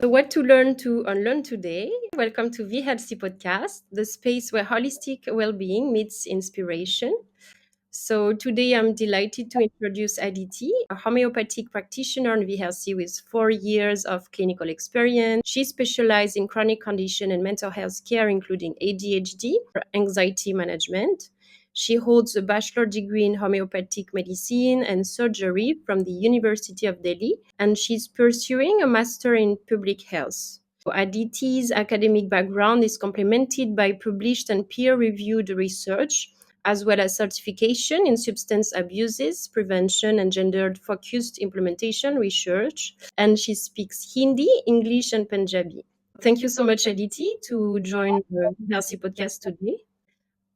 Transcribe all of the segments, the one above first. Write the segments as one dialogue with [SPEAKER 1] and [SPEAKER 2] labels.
[SPEAKER 1] So, what to learn to unlearn today? Welcome to Vhealthy podcast, the space where holistic well being meets inspiration. So, today I'm delighted to introduce Aditi, a homeopathic practitioner in Vhealthy with 4 years of clinical experience. She specializes in chronic condition and mental health care, including ADHD, or anxiety management. She holds a bachelor degree in homeopathic medicine and surgery from the University of Delhi, and she's pursuing a master in public health. Aditi's academic background is complemented by published and peer reviewed research, as well as certification in substance abuses prevention and gender focused implementation research. And she speaks Hindi, English, and Punjabi. Thank you so much, Aditi, to join the Healthy podcast today.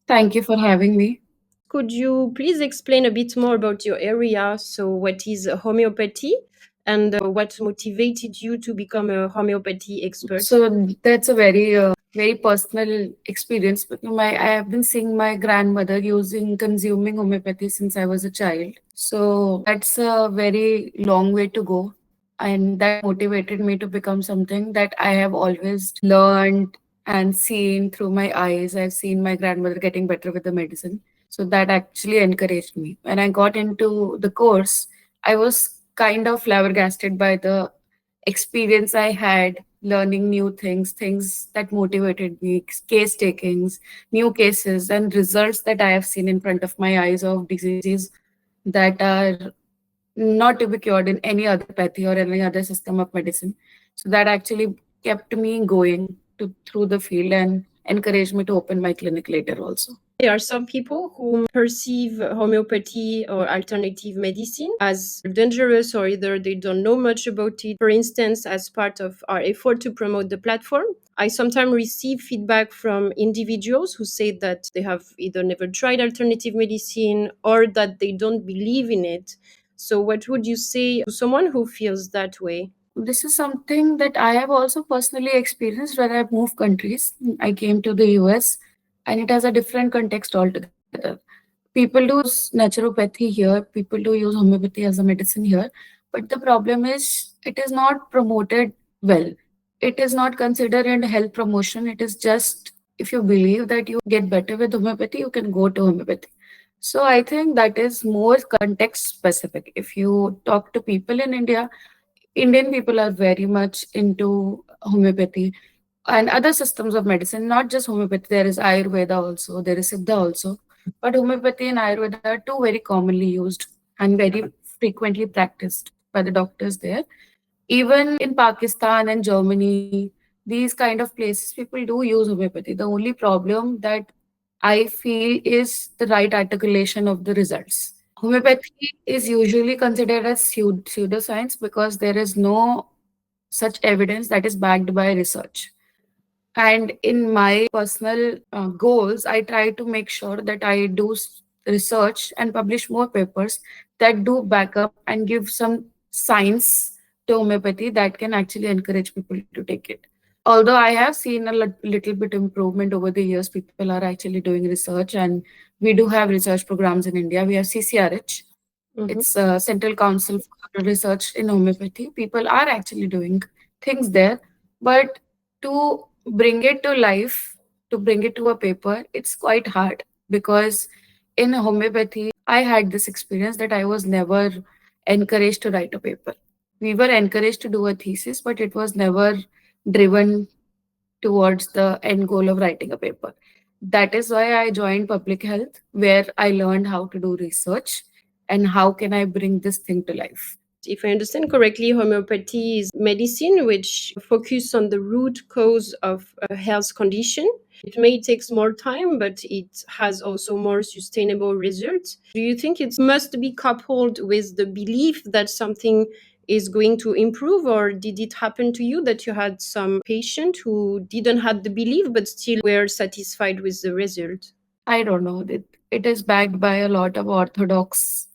[SPEAKER 2] Thank you for having me.
[SPEAKER 1] Could you please explain a bit more about your area? So, what is homeopathy and what motivated you to become a homeopathy expert?
[SPEAKER 2] So that's a very personal experience. But I have been seeing my grandmother consuming homeopathy since I was a child. So that's a very long way to go. And that motivated me to become something that I have always learned and seen through my eyes. I've seen my grandmother getting better with the medicine. So that actually encouraged me. When I got into the course, I was kind of flabbergasted by the experience I had learning new things, things that motivated me, case takings, new cases, and results that I have seen in front of my eyes of diseases that are not to be cured in any other pathy or any other system of medicine. So that actually kept me going through the field and encouraged me to open my clinic later also.
[SPEAKER 1] There are some people who perceive homeopathy or alternative medicine as dangerous, or either they don't know much about it. For instance, as part of our effort to promote the platform, I sometimes receive feedback from individuals who say that they have either never tried alternative medicine or that they don't believe in it. So, what would you say to someone who feels that way?
[SPEAKER 2] This is something that I have also personally experienced when I've moved countries. I came to the US and it has a different context altogether. People do use naturopathy here, people do use homeopathy as a medicine here, but the problem is it is not promoted well. It is not considered in health promotion. It is just if you believe that you get better with homeopathy, you can go to homeopathy. So I think that is more context specific. If you talk to people in India, Indian people are very much into homeopathy and other systems of medicine, not just homeopathy. There is Ayurveda also, there is Siddha also. But homeopathy and Ayurveda are two very commonly used and very frequently practiced by the doctors there. Even in Pakistan and Germany, these kind of places, people do use homeopathy. The only problem that I feel is the right articulation of the results. Homeopathy is usually considered as pseudoscience because there is no such evidence that is backed by research. And in my personal goals, I try to make sure that I do research and publish more papers that do back up and give some science to homeopathy that can actually encourage people to take it. Although I have seen a little bit improvement over the years, people are actually doing research, and we do have research programs in India. We have CCRH,
[SPEAKER 1] Mhm.
[SPEAKER 2] it's a Central Council for Research in Homeopathy. People are actually doing things there, but to bring it to life, to bring it to a paper, it's quite hard because in homeopathy, I had this experience that I was never encouraged to write a paper. We were encouraged to do a thesis, but it was never driven towards the end goal of writing a paper. That is why I joined public health, where I learned how to do research and how can I bring this thing to life.
[SPEAKER 1] If I understand correctly, homeopathy is medicine which focus on the root cause of a health condition. It may take more time, but it has also more sustainable results. Do you think it must be coupled with the belief that something is going to improve, or did it happen to you that you had some patient who didn't have the belief but still were satisfied with the result?
[SPEAKER 2] I don't know. It is backed by a lot of orthodox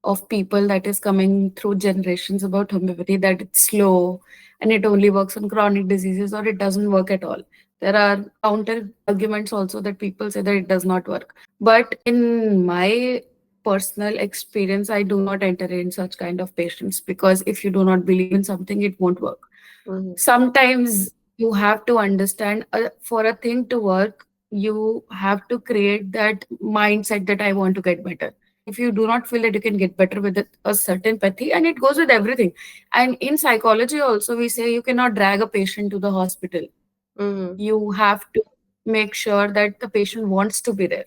[SPEAKER 2] of people that is coming through generations about homeopathy that it's slow and it only works on chronic diseases or it doesn't work at all. There are counter arguments also that people say that it does not work. But in my personal experience, I do not enter in such kind of patients because if you do not believe in something, it won't work.
[SPEAKER 1] Mhm.
[SPEAKER 2] Sometimes you have to understand, for a thing to work, you have to create that mindset that I want to get better. If you do not feel that you can get better with a certain pathy, and it goes with everything. And in psychology also, we say you cannot drag a patient to the hospital.
[SPEAKER 1] Mhm.
[SPEAKER 2] You have to make sure that the patient wants to be there.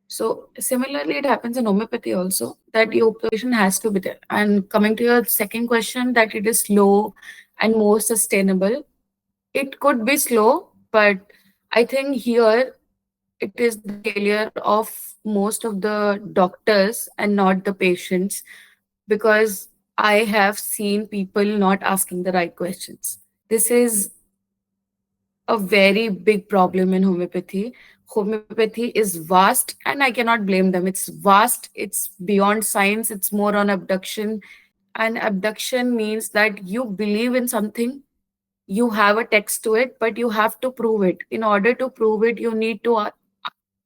[SPEAKER 2] So similarly, it happens in homeopathy also, that your patient has to be there. And coming to your second question, that it is slow and more sustainable. It could be slow, but I think here it is the failure of most of the doctors and not the patients, because I have seen people not asking the right questions. This is a very big problem in homeopathy. Homeopathy is vast, and I cannot blame them. It's vast, it's beyond science, it's more on abduction. And abduction means that you believe in something, you have a text to it, but you have to prove it. In order to prove it, you need to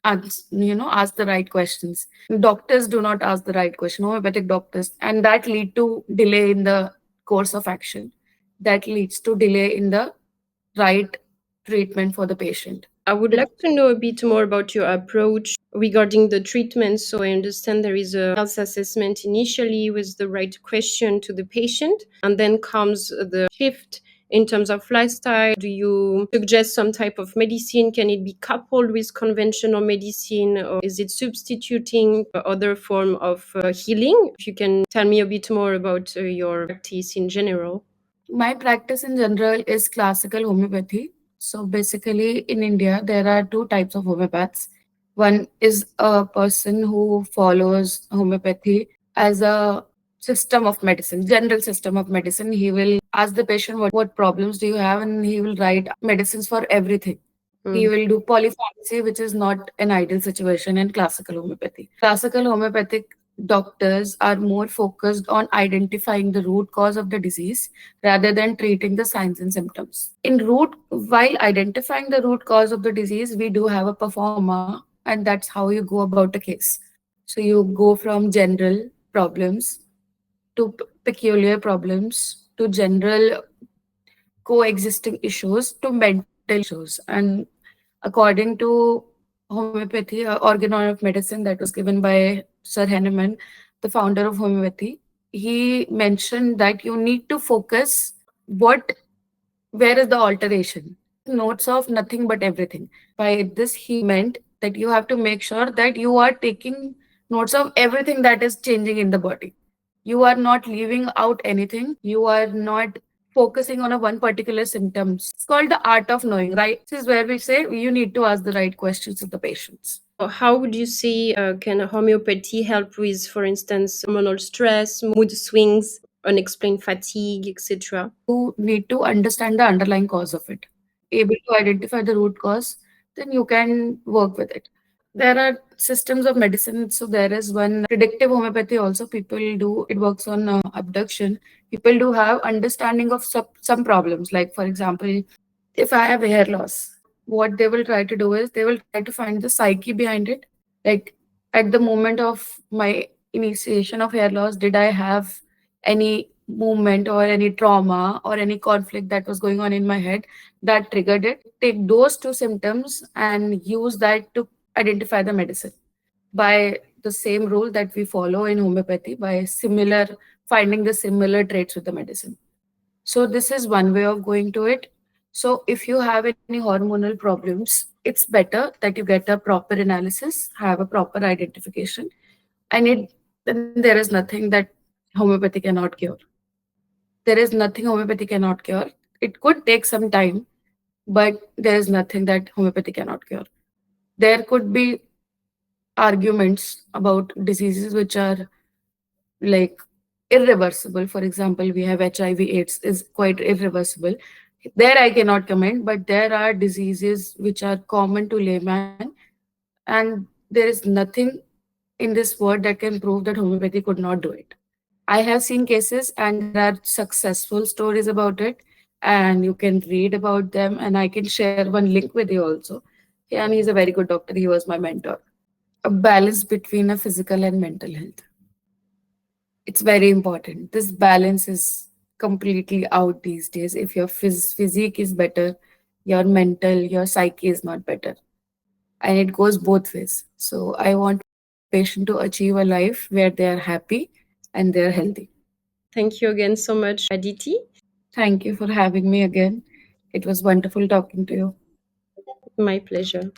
[SPEAKER 2] ask the right questions. Doctors do not ask the right question, homeopathic doctors, and that lead to delay in the course of action. That leads to delay in the right treatment for the patient.
[SPEAKER 1] I would like to know a bit more about your approach regarding the treatment. So I understand there is a health assessment initially with the right question to the patient, and then comes the shift in terms of lifestyle. Do you suggest some type of medicine? Can it be coupled with conventional medicine, or is it substituting other form of healing? If you can tell me a bit more about your practice in general.
[SPEAKER 2] My practice in general is classical homeopathy. So basically, in India, there are two types of homeopaths. One is a person who follows homeopathy as a system of medicine, general system of medicine. He will ask the patient what problems do you have, and he will write medicines for everything. He
[SPEAKER 1] Mm.
[SPEAKER 2] will do polypharmacy, which is not an ideal situation in classical homeopathy. Classical homeopathic doctors are more focused on identifying the root cause of the disease rather than treating the signs and symptoms. While identifying the root cause of the disease, we do have a performer, and that's how you go about a case. So you go from general problems to peculiar problems to general coexisting issues to mental issues. And according to homeopathy, organon of medicine that was given by Sir Henneman, the founder of homeopathy, he mentioned that you need to focus what where is the alteration. Notes of nothing but everything. By this, he meant that you have to make sure that you are taking notes of everything that is changing in the body. You are not leaving out anything. You are not focusing on a one particular symptoms. It's called the art of knowing, right? This is where we say you need to ask the right questions of the patients.
[SPEAKER 1] How would you say can homeopathy help with, for instance, hormonal stress, mood swings, unexplained fatigue, etc.?
[SPEAKER 2] You need to understand the underlying cause of it. Able to identify the root cause, then you can work with it. There are systems of medicine. So there is one predictive homeopathy also people do. It works on abduction. People do have understanding of some problems. Like for example, if I have hair loss, what they will try to do is they will try to find the psyche behind it. Like at the moment of my initiation of hair loss, did I have any movement or any trauma or any conflict that was going on in my head that triggered it? Take those two symptoms and use that to identify the medicine by the same rule that we follow in homeopathy, by similar finding the similar traits with the medicine. So this is one way of going to it. So if you have any hormonal problems, it's better that you get a proper analysis, have a proper identification, and it then there is nothing that homeopathy cannot cure. There is nothing homeopathy cannot cure. It could take some time, but there is nothing that homeopathy cannot cure. There could be arguments about diseases which are like irreversible. For example, we have HIV/AIDS is quite irreversible. There I cannot comment, but there are diseases which are common to layman, and there is nothing in this world that can prove that homeopathy could not do it. I have seen cases and there are successful stories about it, and you can read about them, and I can share one link with you also. Yeah, and he's a very good doctor. He was my mentor. A balance between a physical and mental health. It's very important. This balance is completely out these days. If your physique is better, your mental, your psyche is not better. And it goes both ways. So I want patient to achieve a life where they are happy and they are healthy.
[SPEAKER 1] Thank you again so much, Aditi.
[SPEAKER 2] Thank you for having me again. It was wonderful talking to you.
[SPEAKER 1] My pleasure.